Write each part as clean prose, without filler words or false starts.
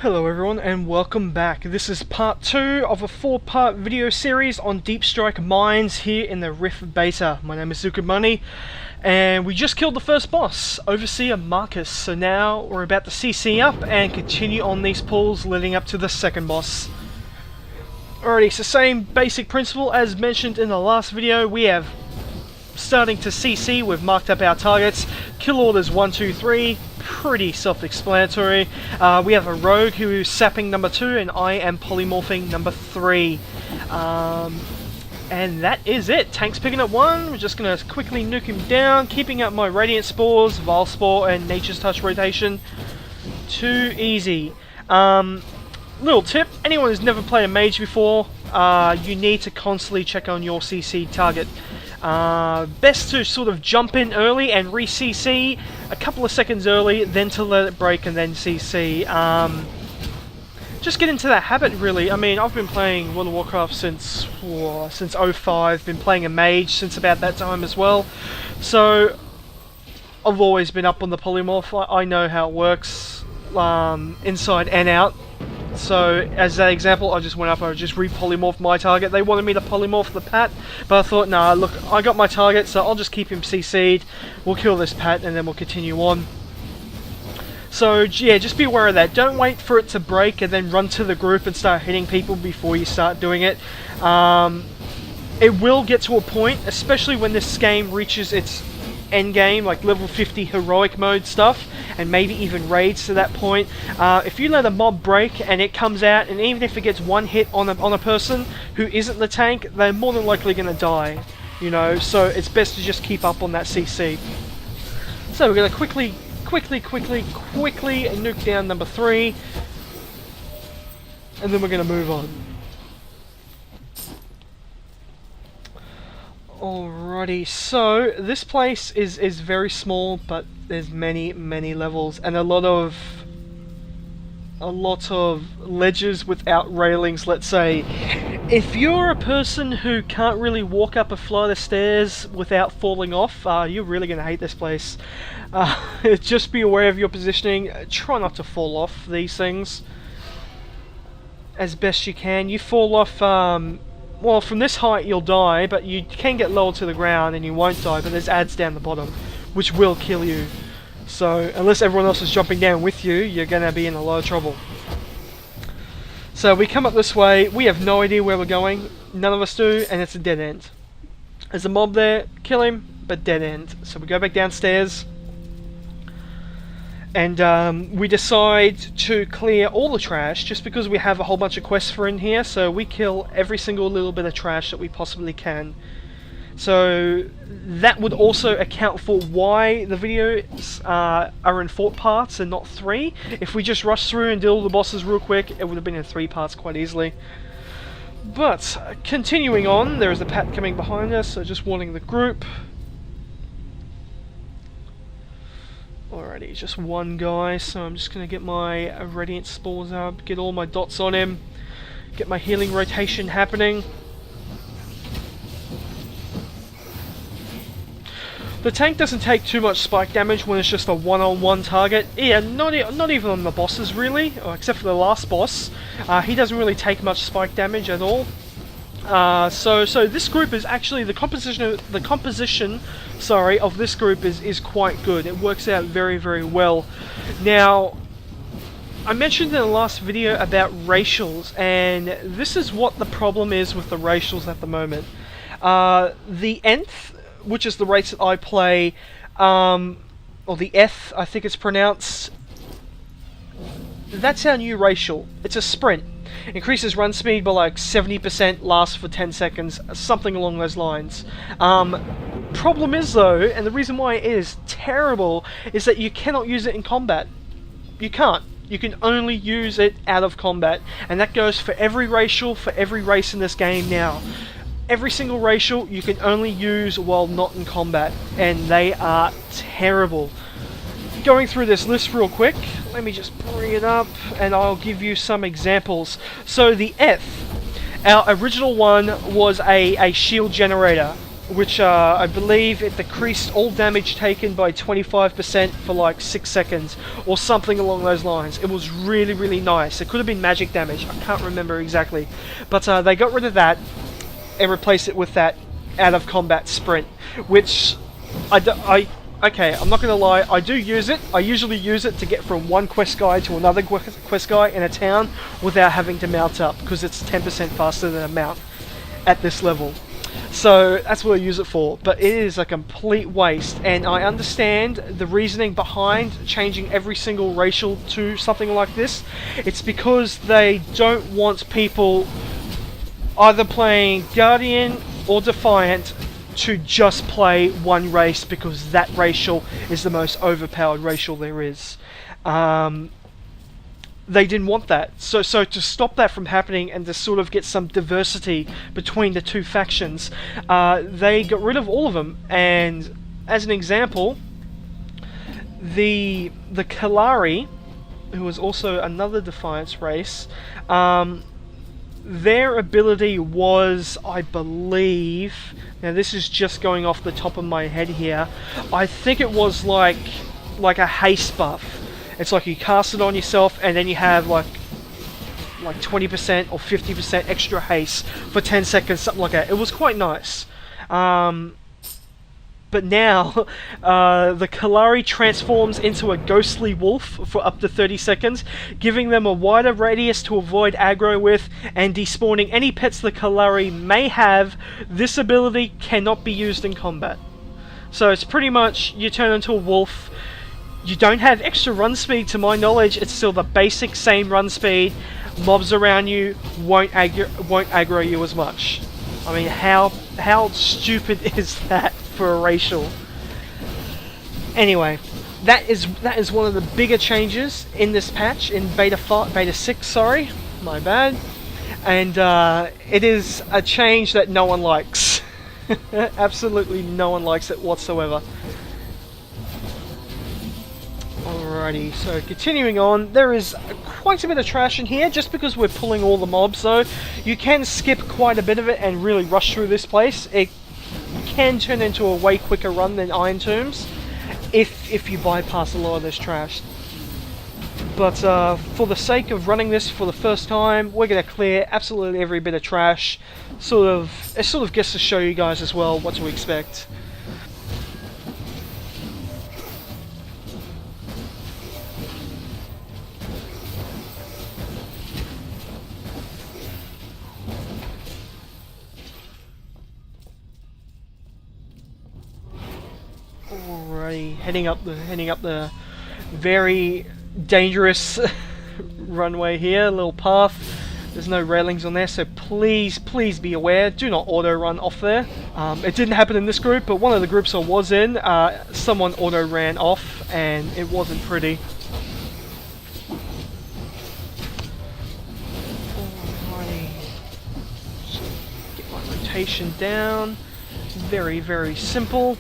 Hello everyone and welcome back. This is part 2 of a 4-part video series on Deepstrike Mines here in the Rift Beta. My name is Money and we just killed the first boss, Overseer Marcus. So now we're about to CC up and continue on these pulls leading up to the second boss. Alrighty, so same basic principle as mentioned in the last video. We have starting to CC, we've marked up our targets. Kill orders 1, 2, 3. Pretty self-explanatory. We have a rogue who is sapping number 2 and I am polymorphing number 3. And that is it. Tank's picking up 1. We're just going to quickly nuke him down, keeping up my Radiant Spores, Vile Spore and Nature's Touch rotation. Too easy. Little tip, anyone who's never played a mage before, you need to constantly check on your CC target. Best to sort of jump in early and re-CC a couple of seconds early, then to let it break and then CC. Just get into that habit really. I mean, I've been playing World of Warcraft since 05, been playing a mage since about that time as well. So I've always been up on the polymorph. I know how it works inside and out. So, as that example, I just went up and I just re-polymorphed my target. They wanted me to polymorph the Pat, but I thought, nah, look, I got my target, so I'll just keep him CC'd. We'll kill this Pat, and then we'll continue on. So, yeah, just be aware of that. Don't wait for it to break and then run to the group and start hitting people before you start doing it. It will get to a point, especially when this game reaches its end game, like level 50 heroic mode stuff, and maybe even raids to that point. If you let a mob break and it comes out, and even if it gets one hit on a person who isn't the tank, they're more than likely going to die, you know, so it's best to just keep up on that CC. So we're going to quickly nuke down number 3, and then we're going to move on. Alrighty, so this place is very small, but there's many levels and a lot of ledges without railings, let's say. If you're a person who can't really walk up a flight of stairs without falling off, you're really going to hate this place. Just be aware of your positioning. Try not to fall off these things as best you can. You fall off, well, from this height you'll die, but you can get lower to the ground and you won't die, but there's adds down the bottom, which will kill you. So, unless everyone else is jumping down with you, you're going to be in a lot of trouble. So, we come up this way, we have no idea where we're going, none of us do, and it's a dead end. There's a mob there, kill him, but dead end. So we go back downstairs, and we decide to clear all the trash just because we have a whole bunch of quests for in here, so we kill every single little bit of trash that we possibly can. So that would also account for why the videos are in 4 parts and not 3. If we just rushed through and did all the bosses real quick, it would have been in 3 parts quite easily. But continuing on, there is a Pat coming behind us, so just warning the group. Alrighty, just one guy, so I'm just going to get my Radiant Spores up, get all my dots on him, get my healing rotation happening. The tank doesn't take too much spike damage when it's just a one-on-one target. Yeah, not even on the bosses really, except for the last boss. He doesn't really take much spike damage at all. So this group is actually, the composition of this group is quite good. It works out very well. Now, I mentioned in the last video about racials, and this is what the problem is with the racials at the moment. The Nth, which is the race that I play, or the Eth, I think it's pronounced, that's our new racial. It's a sprint. Increases run speed by like 70%, lasts for 10 seconds, something along those lines. Problem is though, and the reason why it is terrible, is that you cannot use it in combat. You can't. You can only use it out of combat, and that goes for every racial, for every race in this game now. Every single racial you can only use while not in combat, and they are terrible. Going through this list real quick, let me just bring it up and I'll give you some examples. So the F, our original one was a shield generator. which I believe it decreased all damage taken by 25% for like 6 seconds, or something along those lines. It was really, really nice. It could have been magic damage, I can't remember exactly. But they got rid of that and replaced it with that out of combat sprint, which okay, I'm not going to lie, I do use it. I usually use it to get from one quest guy to another quest guy in a town without having to mount up, because it's 10% faster than a mount at this level. So that's what I use it for, but it is a complete waste, and I understand the reasoning behind changing every single racial to something like this. It's because they don't want people either playing Guardian or Defiant to just play one race, because that racial is the most overpowered racial there is. They didn't want that. So to stop that from happening and to sort of get some diversity between the two factions, they got rid of all of them. And as an example, the Kalari, who was also another Defiance race, their ability was, I believe, now this is just going off the top of my head here, I think it was like a haste buff. It's like you cast it on yourself and then you have like 20% or 50% extra haste for 10 seconds, something like that. It was quite nice. But now, the Kalari transforms into a ghostly wolf for up to 30 seconds, giving them a wider radius to avoid aggro with, and despawning any pets the Kalari may have. This ability cannot be used in combat. So it's pretty much, you turn into a wolf. You don't have extra run speed to my knowledge, it's still the basic same run speed. Mobs around you won't aggro you as much. I mean, how stupid is that for a racial? Anyway, that is one of the bigger changes in this patch, in beta 6, sorry, my bad. And it is a change that no one likes. Absolutely no one likes it whatsoever. Alrighty, so continuing on, there is quite a bit of trash in here, just because we're pulling all the mobs though. You can skip quite a bit of it and really rush through this place. It can turn into a way quicker run than Iron Tombs, if you bypass a lot of this trash. But for the sake of running this for the first time, we're going to clear absolutely every bit of trash. It sort of gets to show you guys as well what to expect. Alrighty, heading up the very dangerous runway here, little path. There's no railings on there, so please be aware. Do not auto run off there. It didn't happen in this group, but one of the groups I was in, someone auto ran off, and it wasn't pretty. Alrighty, get my rotation down. Very simple.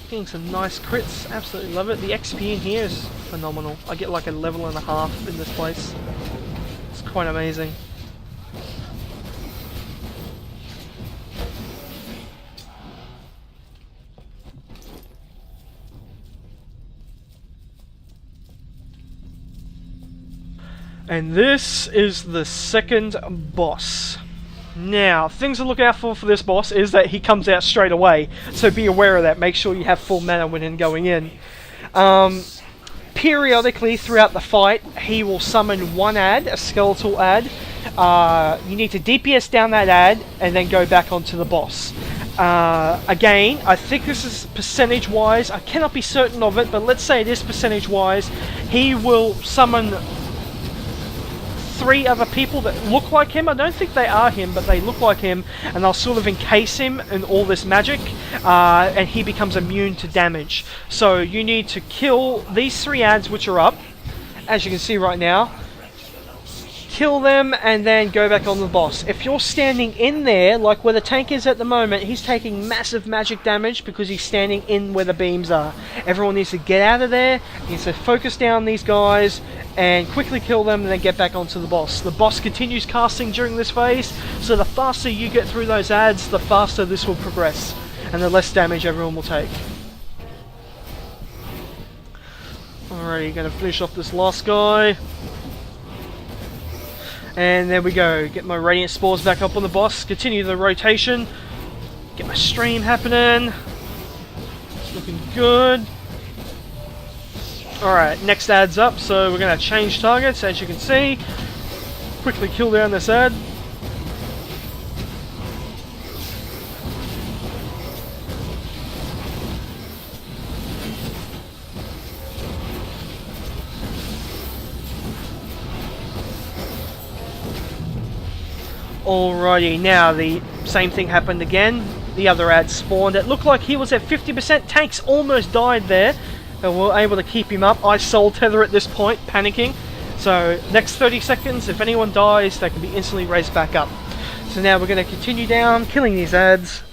Getting some nice crits, absolutely love it. The XP in here is phenomenal. I get like a level and a half in this place. It's quite amazing. And this is the second boss. Now, things to look out for this boss is that he comes out straight away, so be aware of that. Make sure you have full mana when going in. Periodically throughout the fight, he will summon one ad, a skeletal ad. You need to DPS down that ad and then go back onto the boss. Again, I think this is percentage-wise. I cannot be certain of it, but let's say it is percentage-wise. He will summon 3 other people that look like him. I don't think they are him, but they look like him, and they'll sort of encase him in all this magic, and he becomes immune to damage. So you need to kill these 3 ads which are up, as you can see right now. kill them and then go back on the boss. If you're standing in there, like where the tank is at the moment, he's taking massive magic damage because he's standing in where the beams are. Everyone needs to get out of there, needs to focus down these guys and quickly kill them and then get back onto the boss. The boss continues casting during this phase, so the faster you get through those ads, the faster this will progress and the less damage everyone will take. Alrighty, gonna finish off this last guy. And there we go, get my Radiant Spores back up on the boss, continue the rotation, get my stream happening, it's looking good. Alright, next ad's up, so we're going to change targets, as you can see, quickly kill down this ad. Alrighty, now the same thing happened again. The other ad spawned. It looked like he was at 50%. Tanks almost died there. But we were able to keep him up. I soul tether at this point, panicking. So next 30 seconds, if anyone dies, they can be instantly raised back up. So now we're going to continue down, killing these ads,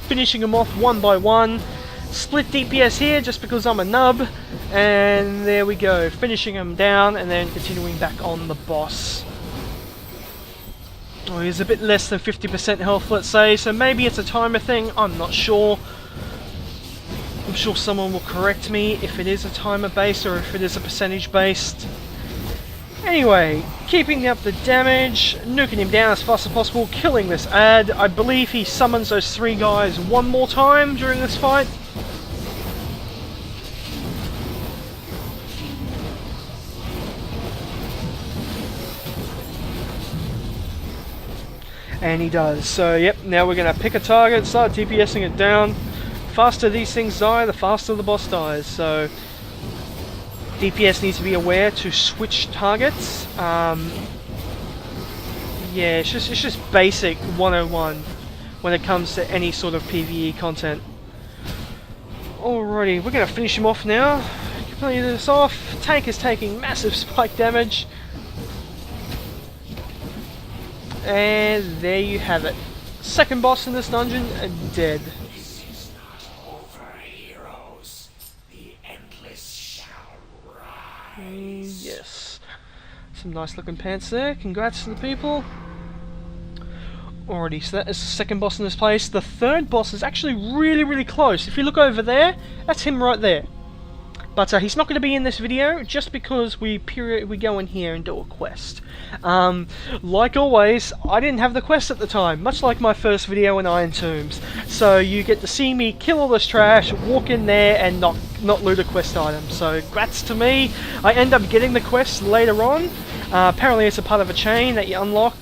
finishing them off one by one. Split DPS here just because I'm a nub. And there we go, finishing them down and then continuing back on the boss. Oh, he's a bit less than 50% health, let's say, so maybe it's a timer thing, I'm not sure. I'm sure someone will correct me if it is a timer based or if it is a percentage based. Anyway, keeping up the damage, nuking him down as fast as possible, killing this ad. I believe he summons those 3 guys one more time during this fight. And he does. So yep, now we're going to pick a target, start DPSing it down. The faster these things die, the faster the boss dies. So DPS needs to be aware to switch targets. Yeah, it's just basic 101 when it comes to any sort of PvE content. Alrighty, we're going to finish him off now. Complete this off. Tank is taking massive spike damage. And there you have it. Second boss in this dungeon, dead. This is not over, heroes. The endless shall rise. Yes. Some nice looking pants there. Congrats to the people. Alrighty, so that is the second boss in this place. The third boss is actually really close. If you look over there, that's him right there. But he's not going to be in this video just because we go in here and do a quest. Like always, I didn't have the quest at the time, much like my first video in Iron Tombs. So you get to see me kill all this trash, walk in there and not loot a quest item. So grats to me. I end up getting the quest later on. Apparently it's a part of a chain that you unlock.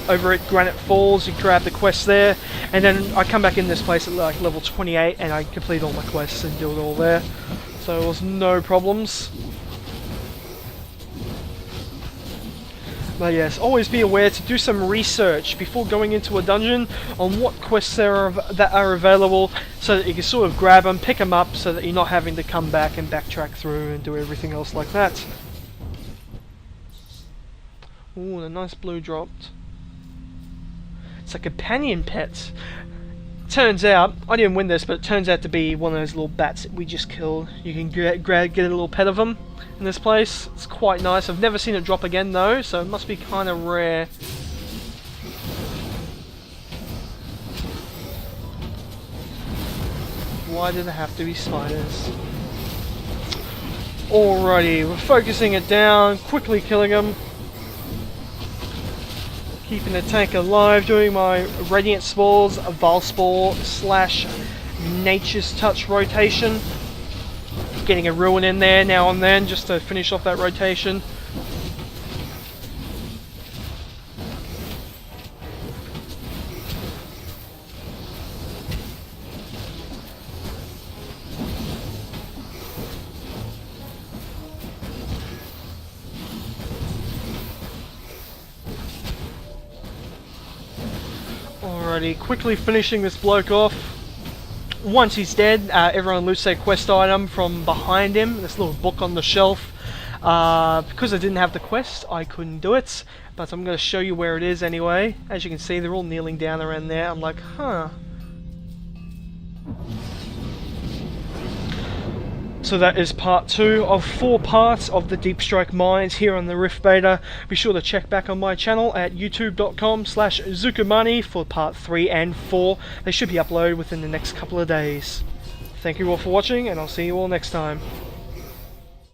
Over at Granite Falls, you grab the quest there, and then I come back in this place at like level 28 and I complete all my quests and do it all there. So it was no problems. But yes, always be aware to do some research before going into a dungeon on what quests that are available, so that you can sort of grab them, pick them up, so that you're not having to come back and backtrack through and do everything else like that. Ooh, a nice blue dropped. It's a companion pet. Turns out, I didn't win this, but it turns out to be one of those little bats that we just killed. You can get a little pet of them in this place. It's quite nice. I've never seen it drop again though, so it must be kind of rare. Why did it have to be spiders? Alrighty, we're focusing it down, quickly killing them. Keeping the tank alive, doing my Radiant Spores, Valspore / Nature's Touch rotation. Getting a Ruin in there now and then just to finish off that rotation. Alrighty, quickly finishing this bloke off. Once he's dead, everyone loots their quest item from behind him, this little book on the shelf. Because I didn't have the quest, I couldn't do it, but I'm going to show you where it is anyway. As you can see, they're all kneeling down around there. I'm like, huh. So that is part 2 of 4 parts of the Deepstrike Mines here on the Rift Beta. Be sure to check back on my channel at youtube.com/Zucumani for part 3 and 4. They should be uploaded within the next couple of days. Thank you all for watching, and I'll see you all next time.